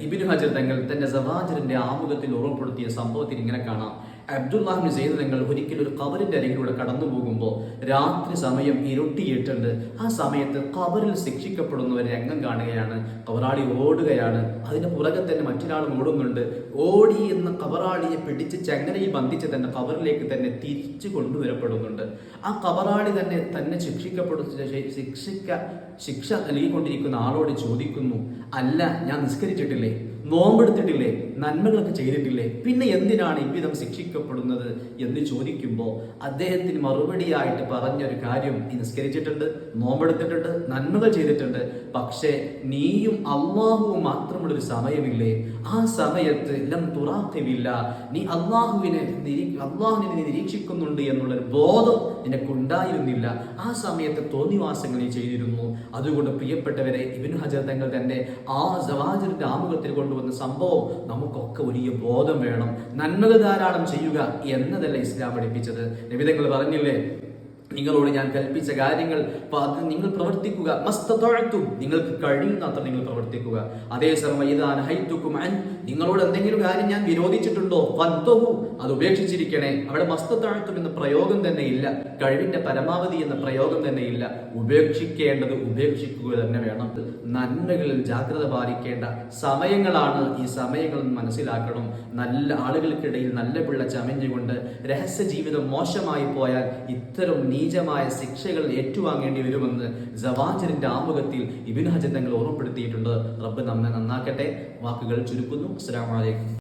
ഇബ്നു ഹജർ തങ്ങൾ തന്റെ സവാജിറിന്റെ ആമുഖത്തിൽ ഓർമ്മപ്പെടുത്തിയ സംഭവത്തിൽ ഇങ്ങനെ കാണാം. അബ്ദുല്ലാഹിബ്നു സെയ്ദ് തങ്ങൾ ഒരിക്കൽ ഒരു ഖബറിന്റെ അരികിലൂടെ കടന്നു പോകുമ്പോൾ രാത്രി സമയം ഇരുട്ടിയിട്ടുണ്ട്. ആ സമയത്ത് ഖബറിൽ ശിക്ഷിക്കപ്പെടുന്ന ഒരു രംഗം കാണുകയാണ്. ഖബറാളി ഓടുകയാണ്, അതിന്റെ പുറകെ തന്നെ മറ്റൊരാളും ഓടുന്നുണ്ട്. ഓടി എന്ന ഖബറാളിയെ പിടിച്ച് ചങ്ങലയിൽ ബന്ധിച്ച് തന്നെ ഖബറിലേക്ക് തന്നെ തിരിച്ചു കൊണ്ടുവരപ്പെടുന്നുണ്ട്. ആ ഖബറാളി തന്നെ ശിക്ഷ നൽകിക്കൊണ്ടിരിക്കുന്ന ആളോട് ചോദിക്കുന്നു, അല്ല ഞാൻ നിസ്കരിച്ചിട്ടില്ലേ, നോമ്പെടുത്തിട്ടില്ലേ, നന്മകളൊക്കെ ചെയ്തിട്ടില്ലേ, പിന്നെ എന്തിനാണ് ഇவ்விதം ശിക്ഷിക്കപ്പെടുന്നത് എന്ന് ചോദിക്കുമ്പോൾ അദ്ദേഹത്തിന് മറുപടിയായിട്ട് പറഞ്ഞൊരു കാര്യം, നീ നിസ്കരിച്ചിട്ടുണ്ട്, നോമ്പെടുത്തിട്ടുണ്ട്, നന്മകൾ ചെയ്തിട്ടുണ്ട്, പക്ഷേ നീയും അള്ളാഹുവും മാത്രമുള്ളൊരു സമയമില്ലേ, ആ സമയത്ത് ലം തുറാഖിബില്ല, നീ അള്ളാഹുവിനെ നിരീക്ഷിക്കുന്നുണ്ട് എന്നുള്ളൊരു ബോധം നിനക്കുണ്ടായിരുന്നില്ല, ആ സമയത്ത് തോന്നിവാസങ്ങൾ നീ ചെയ്തിരുന്നു. അതുകൊണ്ട് പ്രിയപ്പെട്ടവരെ, ഇബ്നു ഹജർ തങ്ങൾ തന്നെ ആ സവാജിറിന്റെ ആമുഖത്തിൽ കൊണ്ടുവന്ന സംഭവം നമുക്കൊക്കെ വലിയ ബോധം വേണം. നന്മകൾ ധാരാളം ചെയ്യുക എന്നതല്ല ഇസ്ലാം പഠിപ്പിച്ചത്. നബി തങ്ങൾ പറഞ്ഞില്ലേ, നിങ്ങളോട് ഞാൻ കൽപ്പിച്ച കാര്യങ്ങൾ നിങ്ങൾ പ്രവർത്തിക്കുക, മസ്തതഅതും, നിങ്ങൾക്ക് കഴിയുന്നത്ര നിങ്ങൾ പ്രവർത്തിക്കുക. അതേസമയം നിങ്ങളോട് എന്തെങ്കിലും കാര്യം ഞാൻ വിരോധിച്ചിട്ടുണ്ടോ, ഫന്തഹു, അത് ഉപേക്ഷിച്ചിരിക്കണേ. അവിടെ മസ്തതഅതും എന്ന പ്രയോഗം തന്നെ ഇല്ല, കഴിവിന്റെ പരമാവധി എന്ന പ്രയോഗം തന്നെ ഇല്ല. ഉപേക്ഷിക്കേണ്ടത് ഉപേക്ഷിക്കുക തന്നെ വേണം. നന്മകളിൽ ജാഗ്രത പാലിക്കേണ്ട സമയങ്ങളാണ് ഈ സമയങ്ങൾ മനസ്സിലാക്കണം. നല്ല ആളുകൾക്കിടയിൽ നല്ല പിള്ള ചമഞ്ഞുകൊണ്ട് രഹസ്യ ജീവിതം മോശമായി പോയാൽ ഇത്തരം നീചമായ ശിക്ഷകൾ ഏറ്റുവാങ്ങേണ്ടി വരുമെന്ന് സവാജിറിന്റെ ആമുഖത്തിൽ ഇബ്നു ഹജർ തങ്ങൾ ഓർമ്മപ്പെടുത്തിയിട്ടുണ്ട്. റബ്ബ് നമ്മെ നന്നാക്കട്ടെ. വാക്കുകൾ ചുരുക്കുന്നു. അസ്സലാമു അലൈക്കും.